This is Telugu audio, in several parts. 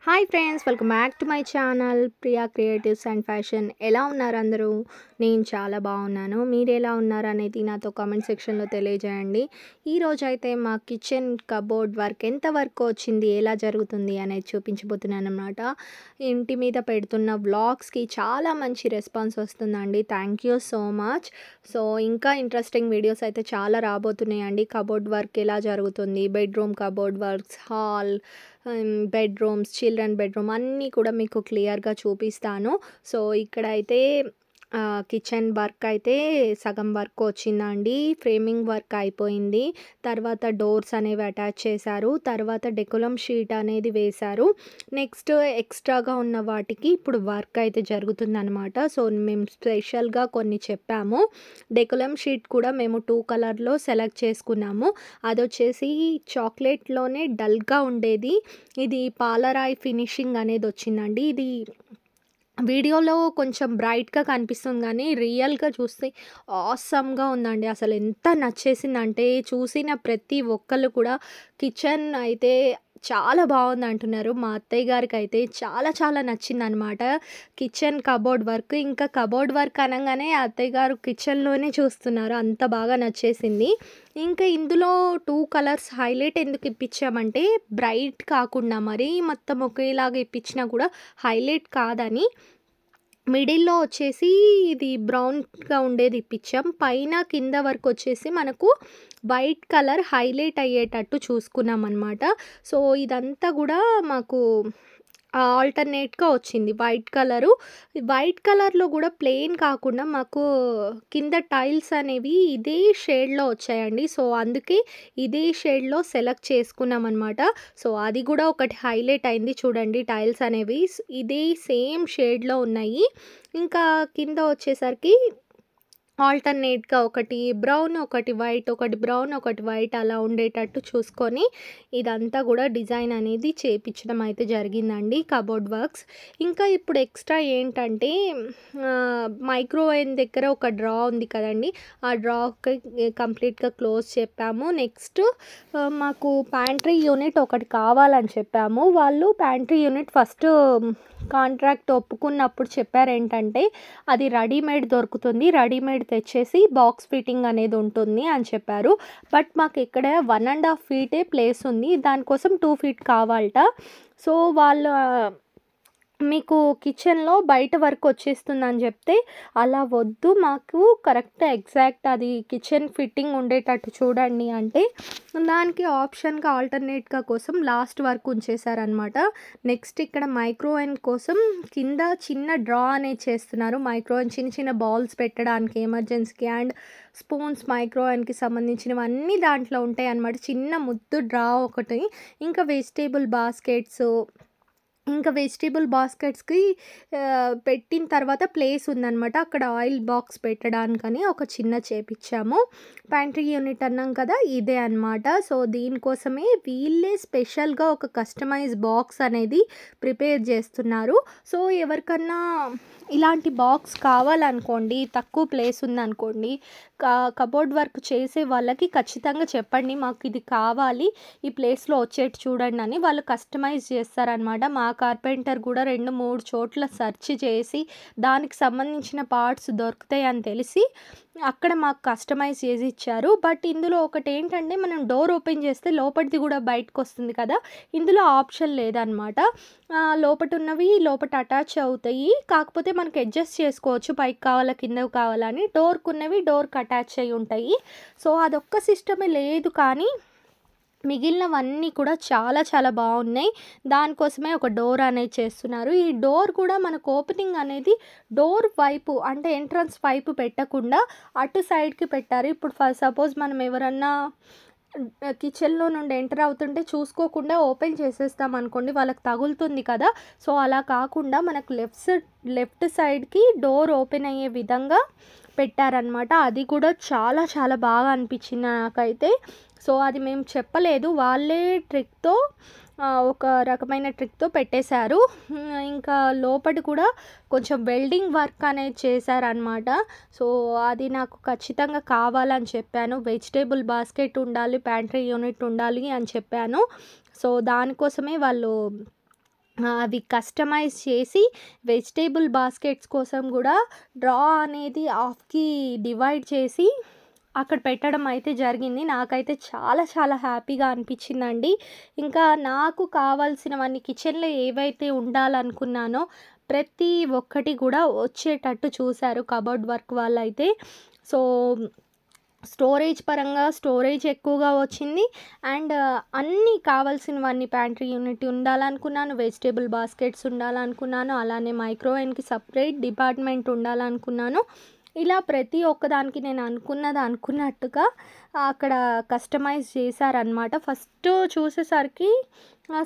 Hi friends, welcome back to my channel Priya creatives and fashion. ఎలా ఉన్నారు అందరూ? నేను చాలా బాగున్నాను. మీరు ఎలా ఉన్నారు అనేది నాతో కామెంట్ సెక్షన్లో తెలియజేయండి. ఈరోజు అయితే మా కిచెన్ కబోర్డ్ వర్క్ ఎంత వరకు వచ్చింది, ఎలా జరుగుతుంది అనేది చూపించబోతున్నాను అనమాట. ఇంటి మీద పెడుతున్న వ్లాగ్స్కి చాలా మంచి రెస్పాన్స్ వస్తుందండి. Thank you so much. So ఇంకా ఇంట్రెస్టింగ్ వీడియోస్ అయితే చాలా రాబోతున్నాయండి. కబోర్డ్ వర్క్ ఎలా జరుగుతుంది, bedroom cupboard works, hall, bedrooms, children bedroom అన్నీ కూడా మీకు క్లియర్గా చూపిస్తాను. సో ఇక్కడైతే కిచెన్ వర్క్ అయితే సగం వర్క్ వచ్చిందండి. ఫ్రేమింగ్ వర్క్ అయిపోయింది. తర్వాత డోర్స్ అనేవి అటాచ్ చేశారు. తర్వాత డెకోలం షీట్ అనేది వేశారు. నెక్స్ట్ ఎక్స్ట్రాగా ఉన్న వాటికి ఇప్పుడు వర్క్ అయితే జరుగుతుందనమాట. సో మేము స్పెషల్గా కొన్ని చెప్పాము. డెకోలం షీట్ కూడా మేము 2 కలర్లో సెలెక్ట్ చేసుకున్నాము. అదొచ్చేసి చాక్లెట్లోనే డల్గా ఉండేది. ఇది పాలరాయి ఫినిషింగ్ అనేది వచ్చిందండి. ఇది వీడియోలో కొంచెం బ్రైట్గా కనిపిస్తుంది కానీ రియల్గా చూస్తే ఆసమ్గా ఉందండి. అసలు ఎంత నచ్చేసిందంటే చూసిన ప్రతి ఒక్కళ్ళు కూడా కిచెన్ అయితే చాలా బాగుంది అంటున్నారు. మా అత్తయ్య గారికి అయితే చాలా చాలా నచ్చిందనమాట కిచెన్ కబోర్డ్ వర్క్. ఇంకా కబోర్డ్ వర్క్ అనగానే అత్తయ్య గారు కిచెన్లోనే చూస్తున్నారు, అంత బాగా నచ్చేసింది. ఇంకా ఇందులో 2 కలర్స్ హైలైట్ ఎందుకు ఇప్పించామంటే బ్రైట్ కాకుండా మరీ మొత్తం ఒకేలాగా ఇప్పించినా కూడా హైలైట్ కాదని మిడిల్‌లో వచ్చేసి ఇది బ్రౌన్‌గా ఉండేది ఇప్పించాం. పైన కింద వరకు వచ్చేసి మనకు వైట్ కలర్ హైలైట్ అయ్యేటట్టు చూసుకున్నామనమాట. సో ఇదంతా గూడా మాకు ఆల్టర్‌నేట్‌గా వచ్చింది వైట్ కలరు. వైట్ కలర్‌లో గూడా ప్లెయిన్ కాకుండా మాకు కింద టైల్స్ అనేవి ఇదే షేడ్‌లో వచ్చాయండి. సో అందుకే ఇదే షేడ్‌లో సెలెక్ట్ చేసుకున్నామనమాట. సో అది గూడా ఒకటి హైలైట్ అయింది చూడండి. టైల్స్ అనేవి ఇదే సేమ్ షేడ్‌లో ఉన్నాయి. ఇంకా కింద వచ్చేసరికి ఆల్టర్‌నేట్‌గా ఒకటి బ్రౌన్, ఒకటి వైట్, ఒకటి బ్రౌన్, ఒకటి వైట్ అలా ఉండేటట్టు చూసుకొని ఇదంతా గూడా డిజైన్ అనేది చేపించడం అయితే జరిగిందండి కబోర్డ్ వర్క్స్. ఇంకా ఇప్పుడు ఎక్స్ట్రా ఏంటంటే మైక్రోవేవ్ దగ్గర ఒక డ్రా ఉంది కదండీ! ఆ డ్రాకి కంప్లీట్‌గా క్లోజ్ చెప్పాము. నెక్స్ట్ మాకు ప్యాంట్రీ యూనిట్ ఒకటి కావాలని చెప్పాము. వాళ్ళు ప్యాంట్రీ యూనిట్ ఫస్ట్ కాంట్రాక్ట్ ఒప్పుకున్నప్పుడు చెప్పారేంటంటే అది రెడీమేడ్ దొరుకుతుంది, రెడీమేడ్ తెచ్చేసి బాక్స్ ఫిట్టింగ్ అనేది ఉంటుంది అని చెప్పారు. బట్ మాకు ఇక్కడ 1.5 ఫీటే ప్లేస్ ఉంది. దానికోసం 2 ఫీట్ కావాలట. సో వాళ్ళు మీకు కిచెన్లో బయట వరకు వచ్చేస్తుందని చెప్తే అలా వద్దు, మాకు కరెక్ట్ ఎగ్జాక్ట్ అది కిచెన్ ఫిట్టింగ్ ఉండేటట్టు చూడండి అంటే దానికి ఆప్షన్గా ఆల్టర్నేట్గా కోసం లాస్ట్ వరకు ఉంచేశారనమాట. నెక్స్ట్ ఇక్కడ మైక్రోవేవ్ కోసం కింద చిన్న డ్రా అనేది చేస్తున్నారు. మైక్రోవేవ్ చిన్న చిన్న బాల్స్ పెట్టడానికి ఎమర్జెన్సీకి అండ్ స్పూన్స్ మైక్రోవేవ్కి సంబంధించినవన్నీ దాంట్లో ఉంటాయి అన్నమాట. చిన్న ముద్దు డ్రా ఒకటి, ఇంకా వెజిటేబుల్ బాస్కెట్స్, ఇంకా వెజిటేబుల్ బాస్కెట్స్‌కి పెట్టిన తర్వాత ప్లేస్ ఉందనమాట. అక్కడ ఆయిల్ బాక్స్ పెట్టడానికని ఒక చిన్న చేపిచ్చాము. ప్యాంట్రీ యూనిట్ అన్నాం కదా, ఇదే అనమాట. సో దీనికోసమే వీళ్ళే స్పెషల్‌గా ఒక కస్టమైజ్ బాక్స్ అనేది ప్రిపేర్ చేస్తున్నారు. సో ఎవరికన్నా ఇలాంటి బాక్స్ కావాలనుకోండి, తక్కువ ప్లేస్ ఉందనుకోండి, కబోర్డ్ వర్క్ చేసే వాళ్ళకి ఖచ్చితంగా చెప్పండి, మాకు ఇది కావాలి, ఈ ప్లేస్లో వచ్చేట్టు చూడండి అని. వాళ్ళు కస్టమైజ్ చేస్తారనమాట. మా కార్పెంటర్ కూడా 2, 3 చోట్ల సెర్చ్ చేసి దానికి సంబంధించిన పార్ట్స్ దొరుకుతాయి అని తెలిసి అక్కడ మాకు కస్టమైజ్ చేసి ఇచ్చారు. బట్ ఇందులో ఒకటి ఏంటంటే మనం డోర్ ఓపెన్ చేస్తే లోపటిది కూడా బయటకు వస్తుంది కదా, ఇందులో ఆప్షన్ లేదనమాట. లోపట ఉన్నవి లోపట అటాచ్ అవుతాయి, కాకపోతే మనకి అడ్జస్ట్ చేసుకోవచ్చు పైకి కావాలా కిందకి కావాలని. డోర్కు ఉన్నవి డోర్కి అటాచ్ అయి ఉంటాయి. సో అదొక్క సిస్టమే లేదు కానీ మిగిలినవన్నీ కూడా చాలా చాలా బాగున్నాయి. దానికోసమే ఒక డోర్ అనేది చేస్తున్నారు. ఈ డోర్ కూడా మనకు ఓపెనింగ్ అనేది డోర్ వైపు అంటే ఎంట్రన్స్ వైపు పెట్టకుండా అటు సైడ్కి పెట్టారు. ఇప్పుడు సపోజ్ మనం ఎవరన్నా కిచెన్లో నుండి ఎంటర్ అవుతుంటే చూసుకోకుండా ఓపెన్ చేసేస్తాం అనుకోండి, వాళ్ళకి తగులుతుంది కదా. సో అలా కాకుండా మనకు లెఫ్ట్ సైడ్కి డోర్ ఓపెన్ అయ్యే విధంగా పెట్టారనమాట. అది కూడా చాలా చాలా బాగా అనిపించింది నాకైతే. సో అది మేము చెప్పలేదు, వాళ్ళే ట్రిక్తో ఒక రకమైన ట్రిక్తో పెట్టేశారు. ఇంకా లోపట కూడా కొంచెం వెల్డింగ్ వర్క్ అనేది చేశారనమాట. సో అది నాకు ఖచ్చితంగా కావాలని చెప్పాను. వెజిటేబుల్ బాస్కెట్ ఉండాలి, ప్యాంట్రీ యూనిట్ ఉండాలి అని చెప్పాను. సో దానికోసమే వాళ్ళు అవి కస్టమైజ్ చేసి వెజిటేబుల్ బాస్కెట్స్ కోసం కూడా డ్రా అనేది హాఫ్‌కి డివైడ్ చేసి అక్కడ పెట్టడం అయితే జరిగింది. నాకైతే చాలా చాలా హ్యాపీగా అనిపించిందండి. ఇంకా నాకు కావాల్సినవన్నీ కిచెన్‌లో ఏవైతే ఉండాలనుకున్నానో ప్రతి ఒక్కటి కూడా వచ్చేటట్టు చూసారు కబోర్డ్ వర్క్ వాళ్ళైతే. సో స్టోరేజ్ పరంగా స్టోరేజ్ ఎక్కువగా వచ్చింది. అండ్ అన్నీ కావాల్సినవన్నీ ప్యాంట్రీ యూనిట్ ఉండాలనుకున్నాను, వెజిటేబుల్ బాస్కెట్స్ ఉండాలనుకున్నాను, అలానే మైక్రోవేవ్‌కి సెపరేట్ డిపార్ట్మెంట్ ఉండాలనుకున్నాను. ఇలా ప్రతి ఒక్కదానికి నేను అనుకున్నది అనుకున్నట్టుగా అక్కడ కస్టమైజ్ చేశారనమాట. ఫస్ట్ చూసేసరికి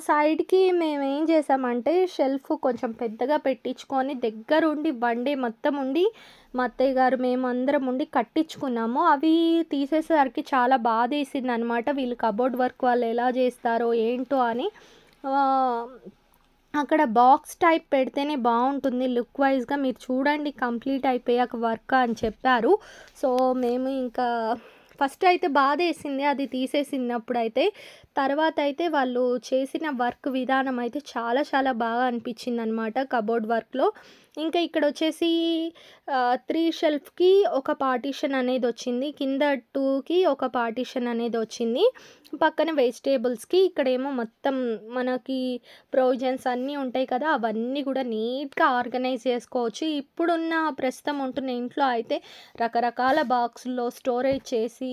సైడ్‌కి మేమేం చేసామంటే షెల్ఫ్ కొంచెం పెద్దగా పెట్టించుకొని దగ్గరుండి వన్ డే మొత్తం ఉండి మా అత్తయ్య గారు మేమందరం ఉండి కట్టించుకున్నాము. అవి తీసేసరికి చాలా బాధేసిందనమాట. వీళ్ళు కబోర్డ్ వర్క్ వాళ్ళు ఎలా చేస్తారో ఏంటో అని. ఆహ్, అక్కడ బాక్స్ టైప్ పెడితేనే బావుంటుంది లుక్ వైస్‌గా మీరు చూడండి కంప్లీట్ అయిపోయాక వర్క్ అని చెప్పారు. సో మేము ఇంకా ఫస్ట్ అయితే బాధేసింది అది తీసేసినప్పుడైతే. తర్వాత అయితే వాళ్ళు చేసిన వర్క్ విధానం అయితే చాలా చాలా బాగా అనిపించిందనమాట కబోర్డ్ వర్క్‌లో. ఇంకా ఇక్కడొచ్చేసి 3 షెల్ఫ్‌కి ఒక పార్టిషన్ అనేదొచ్చింది. కింద 2కి ఒక పార్టిషన్ అనేదొచ్చింది. పక్కన వెజిటేబుల్స్‌కి ఇక్కడేమో మొత్తం మనకి ప్రొవిజన్స్ అన్నీ ఉంటాయి కదా! అవన్నీ కూడా నీట్‌గా ఆర్గనైజ్ చేసుకోవచ్చు. ఇప్పుడున్న ప్రస్తుతం ఉంటున్న ఇంట్లో అయితే రకరకాల బాక్సుల్లో స్టోరేజ్ చేసి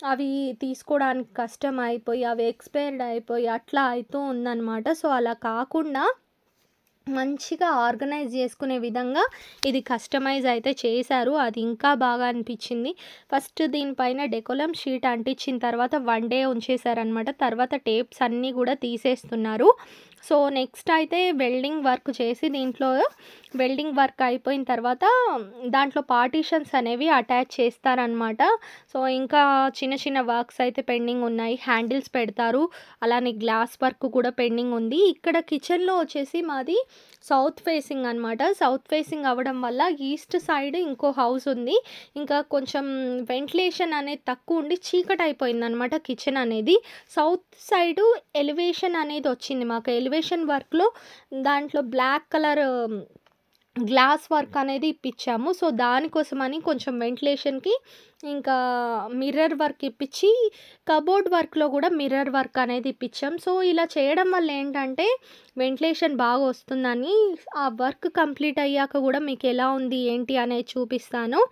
అవి తీసుకోవడానికి కష్టం అయిపోయి, అవి ఎక్స్‌పైర్డ్ అయిపోయి అట్లా అయితూ ఉందనమాట. సో, అలా కాకుండా మంచిగా ఆర్గనైజ్ చేసుకునే విధంగా ఇది కస్టమైజ్ అయితే చేశారు. అది ఇంకా బాగా అనిపించింది. ఫస్ట్ దీనిపైన డెకోలం షీట్ అంటించిన తర్వాత 1 డే ఉంచేశారనమాట. తర్వాత టేప్స్ అన్నీ కూడా తీసేస్తున్నారు. సో, నెక్స్ట్ అయితే వెల్డింగ్ వర్క్ చేసి దీంట్లో వెల్డింగ్ వర్క్ అయిపోయిన తర్వాత దాంట్లో పార్టిషన్స్ అనేవి అటాచ్ చేస్తారనమాట. సో, ఇంకా చిన్న చిన్న వర్క్స్ అయితే పెండింగ్ ఉన్నాయి. హ్యాండిల్స్ పెడతారు. అలానే గ్లాస్ వర్క్ కూడా పెండింగ్ ఉంది. ఇక్కడ కిచెన్‌లో వచ్చేసి మాది సౌత్ ఫేసింగ్ అనమాట. సౌత్ ఫేసింగ్ అవ్వడం వల్ల ఈస్ట్ సైడ్ ఇంకో హౌస్ ఉంది. ఇంకా కొంచెం వెంటిలేషన్ అనేది తక్కువ ఉండి చీకటయిపోయిందనమాట కిచెన్ అనేది. సౌత్ సైడు ఎలివేషన్ అనేది వచ్చింది మాకు. ఎలివేషన్ వర్క్‌లో దాంట్లో బ్లాక్ కలర్ గ్లాస్ వర్క్ అనేది ఇప్పించాము. సో, దానికోసమని కొంచెం వెంటిలేషన్‌కి ఇంకా మిర్రర్ వర్క్ ఇప్పించి కబోర్డ్ వర్క్‌లో కూడా మిర్రర్ వర్క్ అనేది ఇప్పించాం. సో, ఇలా చేయడం వల్ల ఏంటంటే వెంటిలేషన్ బాగా వస్తుందని ఆ వర్క్ కంప్లీట్ అయ్యాక కూడా మీకు ఎలా ఉంది ఏంటి అనేది చూపిస్తాను.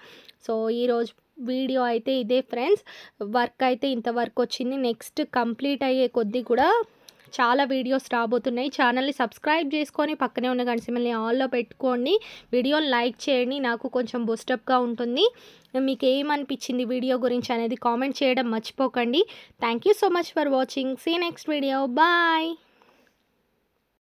సో, ఈరోజు వీడియో అయితే ఇదే ఫ్రెండ్స్. వర్క్ అయితే ఇంతవరకు వచ్చింది. నెక్స్ట్ కంప్లీట్ అయ్యే కొద్దీ కూడా చాలా వీడియోస్ రాబోతున్నాయి. ఛానల్‌ని సబ్స్క్రైబ్ చేసుకొని పక్కనే ఉన్న గంట సింబల్‌ని ఆల్‌లో పెట్టుకోండి. వీడియోని లైక్ చేయండి. నాకు కొంచెం బూస్టప్‌గా ఉంటుంది. మీకు ఏమనిపించింది వీడియో గురించి అనేది కామెంట్ చేయడం మర్చిపోకండి. Thank you so much for watching. See next video. Bye.